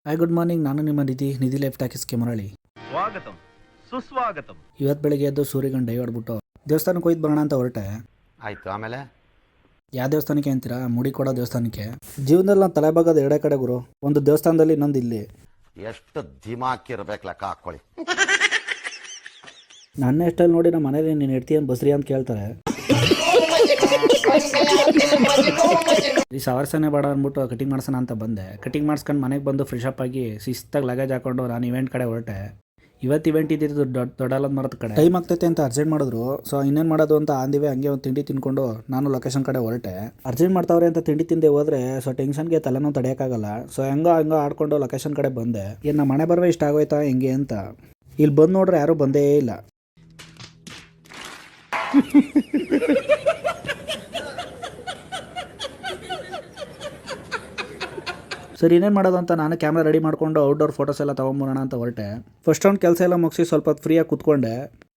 Hi good morning. ನಾನು ನಿಮ್ಮ ನಿಧಿ life ಟಾಕೀಸ್ಗೆ ಮರಳಿ. ಸ್ವಾಗತಂ ಸುಸ್ವಾಗತಂ. ಇವತ್ತು ಬೆಳಗ್ಗೆ ಎದ್ದು ಸೂರ್ಯಗಂಡ ಡೈ ಹೊಡ್ಬಿಟ್ಟು ದೇವಸ್ಥಾನಕ್ಕೆ ಹೋಯ್ತು ಬರೋಣ ಅಂತ ಹೊರಟೆ. ಆಯಿತು. ಆಮೇಲೆ ಯಾವ ದೇವಸ್ಥಾನಕ್ಕೆ ಅಂತೀರಾ? ಮುಡಿ ಕೊಡೋ ದೇವಸ್ಥಾನಕ್ಕೆ. ಜೀವನದಲ್ಲಿ ನಾನು ತಲೆಭಾಗದ ಎರಡೇ ಕಡೆ ಗುರು, ಒಂದು ದೇವಸ್ಥಾನದಲ್ಲಿ, ಇನ್ನೊಂದು ಇಲ್ಲಿ. ಎಷ್ಟು ದಿಮಾಕಿರ್ಬೇಕು ಲೆಕ್ಕ ಹಾಕ್ಕೊಳ್ಳಿ. ನನ್ನ ಸ್ಟೈಲ್ ನೋಡಿ ನಮ್ಮ ಮನೇಲಿ ನೀನು ಇಡ್ತೀಯನ್ ಬಸ್ರಿ ಅಂತ ಕೇಳ್ತಾರೆ. ಈ ಸವರ್ಸನೆ ಬೇಡ ಅಂದ್ಬಿಟ್ಟು ಕಟಿಂಗ್ ಮಾಡ್ಸೋಣ ಅಂತ ಬಂದೆ. ಕಟಿಂಗ್ ಮಾಡಿಸ್ಕೊಂಡು ಮನೆಗೆ ಬಂದು ಫ್ರೆಶ್ ಅಪ್ ಆಗಿ ಶಿಸ್ತಾಗಿ ಲಗೇಜ್ ಹಾಕೊಂಡು ನಾನು ಇವೆಂಟ್ ಕಡೆ ಹೊರಟೆ. ಇವತ್ತು ಇವೆಂಟ್ ಇದ್ದಿದ್ದು ದೊಡ್ಡಲದ ಮರದ ಕಡೆ. ಟೈಮ್ ಆಗ್ತೈತೆ ಅಂತ ಅರ್ಜೆಂಟ್ ಮಾಡಿದ್ರು. ಸೊ ಇನ್ನೇನು ಮಾಡೋದು ಅಂತ ಅಂದಿವೆ. ಹಂಗೆ ಒಂದು ತಿಂಡಿ ತಿನ್ಕೊಂಡು ನಾನು ಲೊಕೇಶನ್ ಕಡೆ ಹೊರಟೆ. ಅರ್ಜೆಂಟ್ ಮಾಡ್ತಾವ್ರೆ ಅಂತ ತಿಂಡಿ ತಿಂದೆ ಹೋದ್ರೆ ಸೊ ಟೆನ್ಷನ್ಗೆ ತಲೆನೂ ತಡೆಯೋಕ್ಕಾಗಲ್ಲ. ಸೊ ಹೆಂಗೋ ಆಡ್ಕೊಂಡು ಲೊಕೇಶನ್ ಕಡೆ ಬಂದೆ. ಏನು ನಮ್ಮ ಮನೆ ಬರುವೆ ಇಷ್ಟ ಆಗೋಯ್ತಾ ಹೆಂಗೆ ಅಂತ. ಇಲ್ಲಿ ಬಂದು ನೋಡ್ರೆ ಯಾರೂ ಬಂದೇ ಇಲ್ಲ. ಸರಿ ಇನ್ನೇನು ಮಾಡೋದು ಅಂತ ನಾನು ಕ್ಯಾಮ್ರಾ ರೆಡಿ ಮಾಡ್ಕೊಂಡು ಔಟ್ಡೋರ್ ಫೋಟೋಸ್ ಎಲ್ಲ ತೊಗೊಂಬರೋಣ ಅಂತ ಹೊರಟೆ. ಫಸ್ಟ್ ರೌಂಡ್ ಕೆಲಸ ಎಲ್ಲ ಮುಗಿಸಿ ಸ್ವಲ್ಪ ಫ್ರೀಯಾಗಿ ಕೂತ್ಕೊಂಡೆ.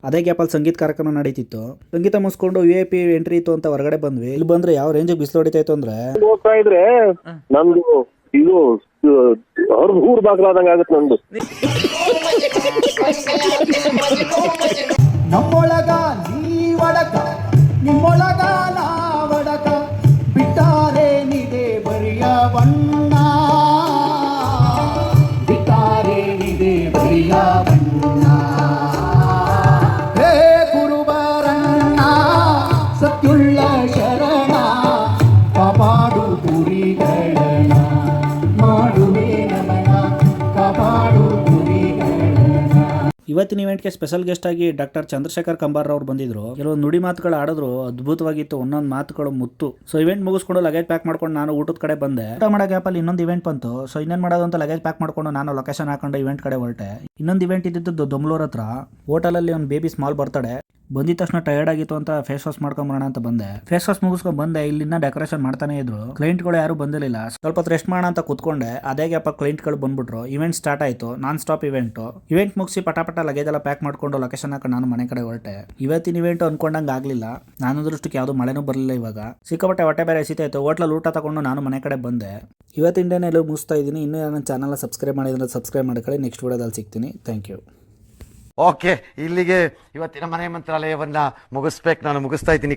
ಅದೇ ಗ್ಯಾಪಲ್ಲಿ ಸಂಗೀತ ಕಾರ್ಯಕ್ರಮ ನಡೀತಿತ್ತು. ಸಂಗೀತ ಮುಗಿಸ್ಕೊಂಡು VIP ಎಂಟ್ರಿ ಇತ್ತು ಅಂತ ಹೊರಗಡೆ ಬಂದ್ವಿ. ಇಲ್ಲಿ ಬಂದ್ರೆ ಯಾವ ರೇಂಜಿಗೆ ಬಿಸಿಲು ಹೊಡಿತಾಯಿತ್ತು ಅಂದ್ರೆ ಹೋಗ್ತಾ ಇದ್ರೆ ನಮ್ದು ಇದು ಊರ್ ಬಾಗ್ಲಾದಂಗ ಆಗುತ್ತೆ ನಮ್ದು. ನಮ್ಮೊಳಗ ನೀವಡಕ ನಿಮ್ಮೊಳಗ ನಾವಡಕ ಬಿಟ್ಟಾರೆ ನಿದೆ ಬರಿಯ ಬಣ್ಣ, ಬಿಟ್ಟಾರೆ ನಿದೆ ಬರಿಯ ಬಣ್ಣ. ಹೇ ಗುರುಬರಣ್ಣ ಸತ್ಯುಳ್ಳ ಶರಣ, ಕಾಪಾಡು ಗುರಿಗಳನ ಮಾಡುವೆ ನಮನ, ಕಾಪಾಡು ಗುರಿಗಳನ. ಇವತ್ತಿನ ಇವೆಂಟ್ಗೆ ಸ್ಪೆಷಲ್ ಗೆಸ್ಟ್ ಆಗಿ ಡಾಕ್ಟರ್ ಚಂದ್ರಶೇಖರ್ ಕಂಬಾರ್ ಅವ್ರು ಬಂದಿದ್ರು. ಕೆಲವೊಂದು ನುಡಿ ಮಾತುಗಳು ಆಡಿದ್ರು, ಅದ್ಭುತವಾಗಿತ್ತು. ಒಂದೊಂದು ಮಾತುಗಳು ಮುತ್ತು. ಸೊ ಇವೆಂಟ್ ಮುಗಿಸ್ಕೊಂಡು ಲಗೇಜ್ ಪ್ಯಾಕ್ ಮಾಡ್ಕೊಂಡು ನಾನು ಊಟದ ಕಡೆ ಬಂದೆ. ಊಟ ಮಾಡೋ ಗ್ಯಾಪಲ್ಲಿ ಇನ್ನೊಂದು ಇವೆಂಟ್ ಬಂತು. ಸೊ ಇನ್ನೇನು ಮಾಡೋದು ಅಂತ ಲಗೇಜ್ ಪ್ಯಾಕ್ ಮಾಡ್ಕೊಂಡು ನಾನು ಲೊಕೇಶನ್ ಹಾಕೊಂಡು ಇವೆಂಟ್ ಕಡೆ ಹೊರಟೆ. ಇನ್ನೊಂದು ಇವೆಂಟ್ ಇದ್ದಿದ್ದು ದೊಂಬ್ಳೂರ್ ಹತ್ರ. ಹೋಟೆಲಲ್ಲಿ ಒಂದು ಬೇಬಿ ಸ್ಮಾಲ್ ಬರ್ತಡೆ. ಬಂದಿದ ತಕ್ಷಣ ಟಯರ್ಡ್ ಆಗಿತ್ತು ಅಂತ ಫೇಸ್ ವಾಶ್ ಮಾಡ್ಕೊಂಬರೋಣ ಅಂತ ಬಂದೆ. ಫೇಸ್ ವಾಶ್ ಮುಗಿಸ್ಕೊಂಡು ಬಂದೆ. ಇಲ್ಲಿನ ಡೆಕೋರೇಷನ್ ಮಾಡ್ತಾನೆ ಇದ್ರು. ಕ್ಲೈಂಟ್ಗಳು ಯಾರು ಬಂದಿರಲಿಲ್ಲ. ಸ್ವಲ್ಪ ಹೊತ್ತು ರೆಸ್ಟ್ ಮಾಡೋಣ ಅಂತ ಕೂತ್ಕೊಂಡೆ. ಅದೇ ಗ್ಯಾಪ್ ಕ್ಲೈಂಟ್ಗಳು ಬಂದ್ಬಿಟ್ರು. ಇವೆಂಟ್ ಸ್ಟಾರ್ಟ್ ಆಯಿತು. ನಾನ್ ಸ್ಟಾಪ್ ಇವೆಂಟ್ ಮುಗಿಸಿ ಪಟಾಪಟ ಲಗೇಜ್ ಎಲ್ಲ ಪ್ಯಾಕ್ ಮಾಡ್ಕೊಂಡು ಲೊಕೇಶನ್ ಹಾಕೊಂಡು ನಾನು ಮನೆ ಕಡೆ ಹೊರಟೆ. ಇವತ್ತಿನ ಇವೆಂಟ್ ಅನ್ಕೊಂಡಂಗೆ ಆಗಲಿಲ್ಲ. ನಾನದ್ರಷ್ಟಕ್ಕೆ ಯಾವುದು ಮಳೆನೂ ಬರಲಿಲ್ಲ. ಇವಾಗ ಸಿಕ್ಕಾಪಟ್ಟೆ ಹೊಟ್ಟೆ ಬೇರೆ ಎಸಿತಾಯಿತು. ಹೋಟ್ಲಲ್ಲಿ ಊಟ ತಗೊಂಡು ನಾನು ಮನೆ ಕಡೆ ಬಂದೆ. ಇವತ್ತಿನ ಡೇನ ಎಲ್ಲೂ ಮುಗಿಸ್ತಾ ಇದ್ದೀನಿ. ಇನ್ನೂ ನನ್ನ ಚಾನಲ್ನ ಸಬ್ಸ್ಕ್ರೈಬ್ ಮಾಡಿದ್ರೆ ಸಬ್ಸ್ಕ್ರೈಬ್ ಮಾಡ್ಕೊಳ್ಳಿ. ನೆಕ್ಸ್ಟ್ ವಿಡಿಯೋದಲ್ಲಿ ಸಿಗ್ತೀನಿ. Thank you. ಓಕೆ, ಇಲ್ಲಿಗೆ ಇವತ್ತಿನ ಮನೆ ಮಂತ್ರಾಲಯವನ್ನ ಮುಗಿಸ್ಬೇಕು. ನಾನು ಮುಗಿಸ್ತಾ ಇದ್ದೀನಿ.